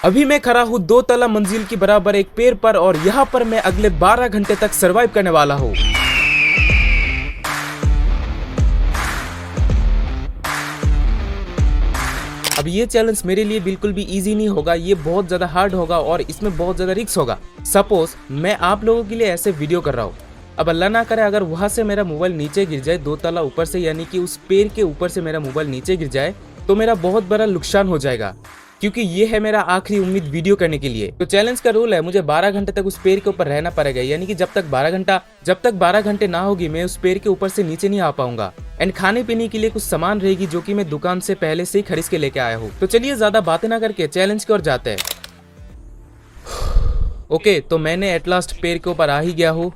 अभी मैं खड़ा हूँ 2 तला मंजिल की बराबर एक पेड़ पर और यहाँ पर मैं अगले 12 घंटे तक सरवाइव करने वाला हूँ। अब ये चैलेंज मेरे लिए बिल्कुल भी इजी नहीं होगा, ये बहुत ज़्यादा हार्ड होगा और इसमें बहुत ज़्यादा रिस्क होगा। सपोज मैं आप लोगों के लिए ऐसे वीडियो कर रहा हूँ, अब अल्लाह ना करे अगर वहाँ से मेरा मोबाइल नीचे गिर जाए 2 तला ऊपर से, यानी कि उस पेड़ के ऊपर से मेरा मोबाइल नीचे गिर जाए तो मेरा बहुत बड़ा नुकसान हो जाएगा, क्योंकि ये है मेरा आखिरी उम्मीद वीडियो करने के लिए। तो चैलेंज का रूल है मुझे 12 घंटे तक उस पेड़ के ऊपर रहना पड़ेगा, यानी कि जब तक 12 घंटे ना होगी मैं उस पेड़ के ऊपर से नीचे नहीं आ पाऊंगा। एंड खाने पीने के लिए कुछ सामान रहेगी जो कि मैं दुकान से पहले से ही खरीद के लेके आया हूँ। तो चलिए ज्यादा बातें ना करके चैलेंज की ओर जाते हैं। ओके, तो मैंने एट लास्ट पेड़ के ऊपर आ ही गया हूँ।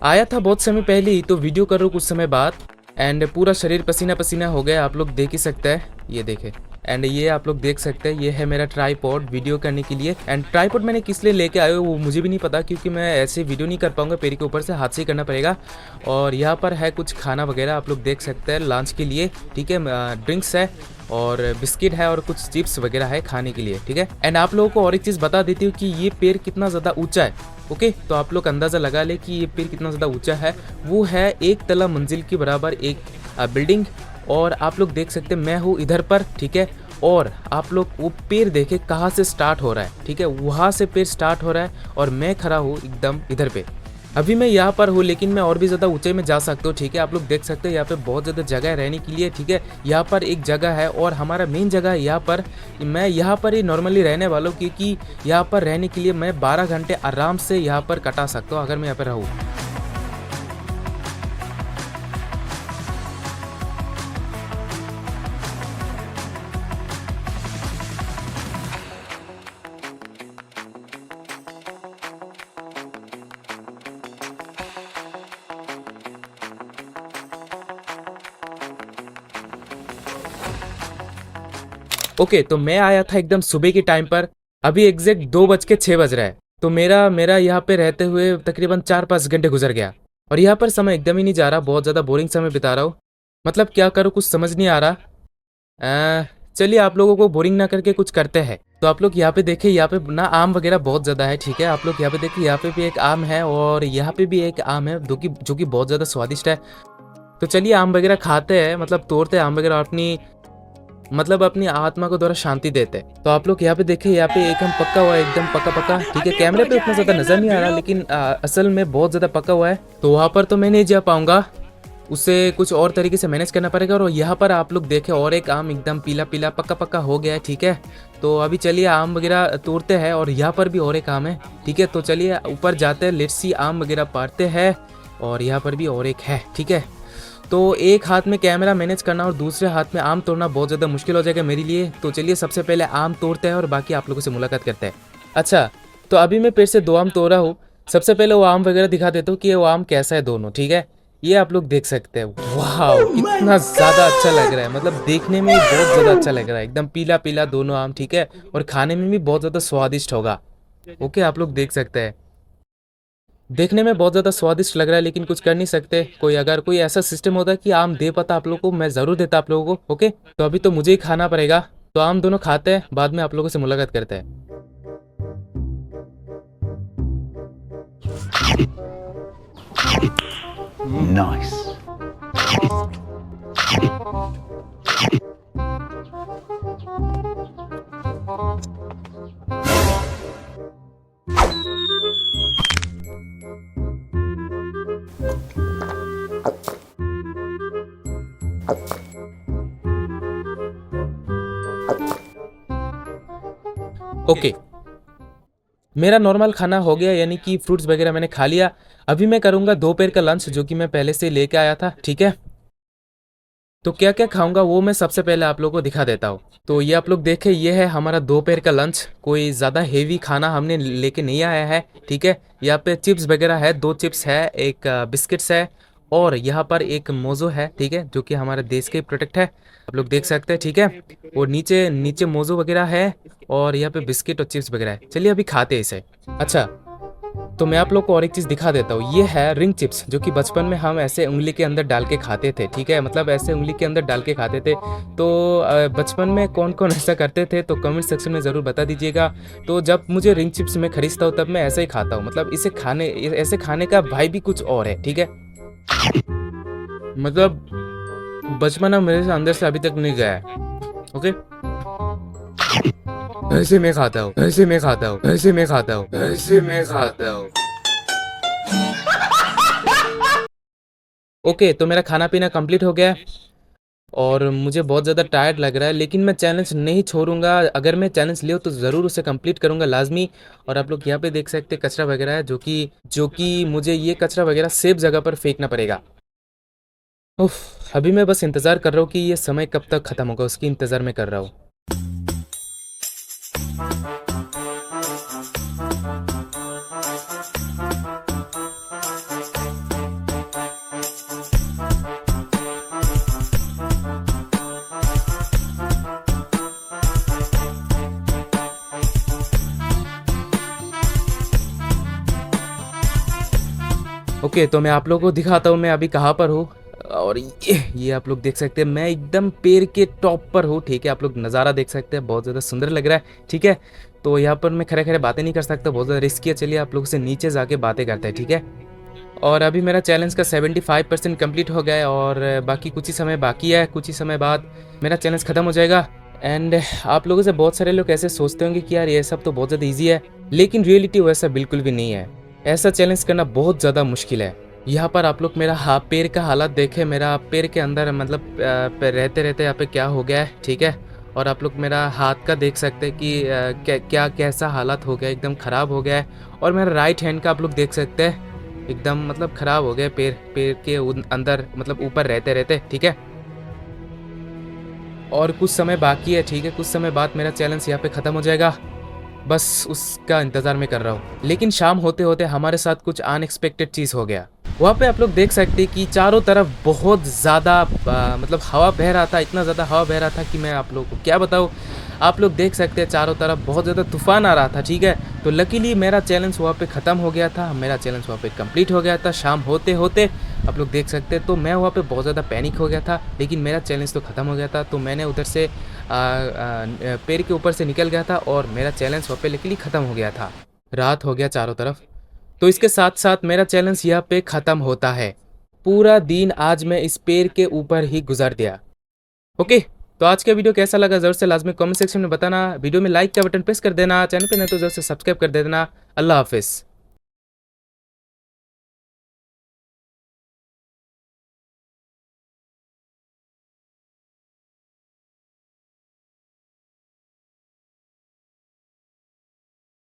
आया था बहुत समय पहले ही, तो वीडियो कर रहा हूँ कुछ समय बाद। एंड पूरा शरीर पसीना पसीना हो गया, आप लोग देख ही सकते हैं, ये देखे। एंड ये आप लोग देख सकते हैं, ये है मेरा ट्राइपॉड वीडियो करने के लिए। एंड ट्राइपॉड मैंने किस लिए लेके आया हूँ वो मुझे भी नहीं पता, क्योंकि मैं ऐसे वीडियो नहीं कर पाऊंगा, पेड़ के ऊपर से हाथ से ही करना पड़ेगा। और यहाँ पर है कुछ खाना वगैरह, आप लोग देख सकते हैं लंच के लिए, ठीक है। ड्रिंक्स है और बिस्किट है और कुछ चिप्स वगैरह है खाने के लिए, ठीक है। एंड आप लोगों को और एक चीज़ बता देती हूँ कि ये पेड़ कितना ज़्यादा ऊंचा है। ओके, तो आप लोग अंदाज़ा लगा ले कि ये पेड़ कितना ज़्यादा ऊंचा है। वो है 1 तला मंजिल के बराबर एक बिल्डिंग। और आप लोग देख सकते हैं मैं हूँ इधर पर, ठीक है। और आप लोग वो पेड़ देखे कहाँ से स्टार्ट हो रहा है, ठीक है, वहाँ से पेड़ स्टार्ट हो रहा है और मैं खड़ा हूँ एकदम इधर पे। अभी मैं यहाँ पर हूँ, लेकिन मैं और भी ज़्यादा ऊंचाई में जा सकता हूँ, ठीक है। आप लोग देख सकते हैं यहाँ पे बहुत ज़्यादा जगह है रहने के लिए, ठीक है। यहाँ पर एक जगह है और हमारा मेन जगह है यहाँ पर। मैं यहाँ पर ही नॉर्मली रहने वाला हूँ, क्योंकि यहाँ पर रहने के लिए मैं 12 घंटे आराम से यहाँ पर कटा सकता हूँ अगर मैं यहाँ पर रहूँ। ओके, तो मैं आया था एकदम सुबह के टाइम पर। अभी एग्जैक्ट 2:06 बज रहा है। तो मेरा यहाँ पे रहते हुए तकरीबन 4-5 घंटे गुजर गया और यहाँ पर समय एकदम ही नहीं जा रहा, बहुत ज़्यादा बोरिंग समय बिता रहा हूँ। मतलब क्या करूँ कुछ समझ नहीं आ रहा। चलिए आप लोगों को बोरिंग ना करके कुछ करते हैं। तो आप लोग यहाँ पे देखिए, यहाँ पे ना आम वगैरह बहुत ज़्यादा है, ठीक है। आप लोग यहाँ पे देखिए, यहाँ पे भी एक आम है और यहाँ पे भी एक आम है जो कि बहुत ज़्यादा स्वादिष्ट है। तो चलिए आम वगैरह खाते हैं, मतलब तोड़ते हैं आम वगैरह, अपनी आत्मा को द्वारा शांति देते हैं। तो आप लोग यहाँ पे देखिए, यहाँ पे एकदम पक्का हुआ है, एकदम पक्का पक्का, ठीक है। कैमरे पे उतना ज्यादा नजर नहीं आ रहा, लेकिन असल में बहुत ज्यादा पक्का हुआ है। तो वहाँ पर तो मैं नहीं जा पाऊंगा, उसे कुछ और तरीके से मैनेज करना पड़ेगा। और यहाँ पर आप लोग देखें और एक आम एकदम पीला पीला पक्का पक्का हो गया है, ठीक है। तो अभी चलिए आम वगैरह तोड़ते हैं और यहाँ पर भी और एक आम है, ठीक है। तो चलिए ऊपर जाते हैं, लेट्स सी आम वगैरह पारते हैं। और यहाँ पर भी और एक है, ठीक है। तो एक हाथ में कैमरा मैनेज करना और दूसरे हाथ में आम तोड़ना बहुत ज़्यादा मुश्किल हो जाएगा मेरे लिए। तो चलिए सबसे पहले आम तोड़ते हैं और बाकी आप लोगों से मुलाकात करते हैं। अच्छा, तो अभी मैं पेड़ से 2 आम तोड़ रहा हूँ। सबसे पहले वो आम वगैरह दिखा देता हूँ कि वो आम कैसा है दोनों, ठीक है। ये आप लोग देख सकते हैं, वाह कितना ज़्यादा अच्छा लग रहा है, मतलब देखने में बहुत ज़्यादा अच्छा लग रहा है, एकदम पीला पीला दोनों आम, ठीक है। और खाने में भी बहुत ज़्यादा स्वादिष्ट होगा। ओके, आप लोग देख सकते हैं, देखने में बहुत ज़्यादा स्वादिष्ट लग रहा है, लेकिन कुछ कर नहीं सकते। अगर कोई ऐसा सिस्टम होता है कि आम दे पाता आप लोगों को, मैं ज़रूर देता आप लोगों को। ओके, तो अभी तो मुझे ही खाना पड़ेगा। तो आम दोनों खाते हैं, बाद में आप लोगों से मुलाकात करते हैं। Nice. ओके, मेरा नॉर्मल खाना हो गया, यानी कि फ्रूट्स वगैरह मैंने खा लिया। अभी मैं करूँगा दोपहर का लंच, जो कि मैं पहले से लेके आया था, ठीक है। तो क्या क्या खाऊंगा वो मैं सबसे पहले आप लोगों को दिखा देता हूँ। तो ये आप लोग देखें, ये है हमारा दोपहर का लंच। कोई ज़्यादा हेवी खाना हमने लेके नहीं आया है, ठीक है। यहाँ पे चिप्स वगैरह है, 2 चिप्स है, एक बिस्किट्स है और यहाँ पर एक मोज़ो है, ठीक है, जो कि हमारे देश के प्रोडक्ट है, आप लोग देख सकते हैं, ठीक है। और नीचे नीचे मोज़ो वगैरह है और यहाँ पे बिस्किट और चिप्स वगैरह है। चलिए अभी खाते हैं इसे। अच्छा, तो मैं आप लोग को और एक चीज़ दिखा देता हूँ। ये है रिंग चिप्स, जो कि बचपन में हम ऐसे उंगली के अंदर डाल के खाते थे, ठीक है, मतलब ऐसे उंगली के अंदर डाल के खाते थे। तो बचपन में कौन कौन ऐसा करते थे तो कमेंट सेक्शन में ज़रूर बता दीजिएगा। तो जब मुझे रिंग चिप्स मैं खरीदता हूँ तब मैं ऐसे ही खाता हूँ, मतलब इसे खाने ऐसे खाने का भाई भी कुछ और है, ठीक है। मतलब बचपना मेरे से अंदर से अभी तक नहीं गया है। ओके, ऐसे मैं खाता हूँ, ऐसे मैं खाता हूँ, ऐसे मैं खाता हूँ, ऐसे मैं खाता हूँ। ओके, तो मेरा खाना पीना कंप्लीट हो गया है और मुझे बहुत ज़्यादा टायर्ड लग रहा है, लेकिन मैं चैलेंज नहीं छोड़ूंगा। अगर मैं चैलेंज लिया तो ज़रूर उसे कंप्लीट करूंगा लाजमी। और आप लोग यहाँ पे देख सकते हैं कचरा वगैरह है, जो कि मुझे ये कचरा वगैरह सेफ जगह पर फेंकना पड़ेगा। उफ, अभी मैं बस इंतज़ार कर रहा हूँ कि ये समय कब तक ख़त्म होगा, उसकी इंतज़ार में कर रहा हूँ। ओके, तो मैं आप लोगों को दिखाता हूँ मैं अभी कहाँ पर हूँ। और ये आप लोग देख सकते हैं, मैं एकदम पेड़ के टॉप पर हूँ, ठीक है। आप लोग नज़ारा देख सकते हैं, बहुत ज़्यादा सुंदर लग रहा है, ठीक है। तो यहाँ पर मैं खड़े खड़े बातें नहीं कर सकता, बहुत ज़्यादा रिस्की है। चलिए आप लोग से नीचे जाके बातें करते हैं, ठीक है। और अभी मेरा चैलेंज का 75% कंप्लीट हो गया है और बाकी कुछ ही समय बाकी है। कुछ ही समय बाद मेरा चैलेंज ख़त्म हो जाएगा। एंड आप लोगों से बहुत सारे लोग ऐसे सोचते होंगे कि यार ये सब तो बहुत ज़्यादा ईजी है, लेकिन रियलिटी वैसा बिल्कुल भी नहीं है। ऐसा चैलेंज करना बहुत ज़्यादा मुश्किल है। यहाँ पर आप लोग मेरा पैर का हालत देखें, मेरा पैर के अंदर मतलब रहते रहते यहाँ पे क्या हो गया है, ठीक है। और आप लोग मेरा हाथ का देख सकते हैं कि क्या कैसा हालत हो गया, एकदम ख़राब हो गया है। और मेरा राइट हैंड का आप लोग देख सकते हैं, एकदम मतलब ख़राब हो गया पैर पैर के अंदर मतलब ऊपर रहते रहते, ठीक है। और कुछ समय बाकी है, ठीक है। कुछ समय बाद मेरा चैलेंज यहाँ पे ख़त्म हो जाएगा, बस उसका इंतज़ार मैं कर रहा हूँ। लेकिन शाम होते होते हमारे साथ कुछ अनएक्सपेक्टेड चीज़ हो गया। वहाँ पे आप लोग देख सकते हैं कि चारों तरफ बहुत ज़्यादा मतलब हवा बह रहा था, इतना ज़्यादा हवा बह रहा था कि मैं आप लोगों को क्या बताऊँ। आप लोग देख सकते हैं चारों तरफ बहुत ज़्यादा तूफान आ रहा था, ठीक है। तो लकीली मेरा चैलेंज वहाँ पे ख़त्म हो गया था, मेरा चैलेंज वहाँ पे कंप्लीट हो गया था शाम होते होते। आप लोग देख सकते हैं, तो मैं वहाँ पे बहुत ज़्यादा पैनिक हो गया था, लेकिन मेरा चैलेंज तो ख़त्म हो गया था। तो मैंने उधर से पेड़ के ऊपर से निकल गया था और मेरा चैलेंज वहाँ पे लकीली ख़त्म हो गया था। रात हो गया चारों तरफ, तो इसके साथ साथ मेरा चैलेंज यहाँ पे ख़त्म होता है। पूरा दिन आज मैं इस पेड़ के ऊपर ही गुजार दिया। ओके, तो आज का वीडियो कैसा लगा ज़रूर से लाजमी कमेंट सेक्शन में बताना। वीडियो में लाइक का बटन प्रेस कर देना, चैनल पे नहीं तो ज़रूर से सब्सक्राइब कर देना। अल्लाह हाफिज़।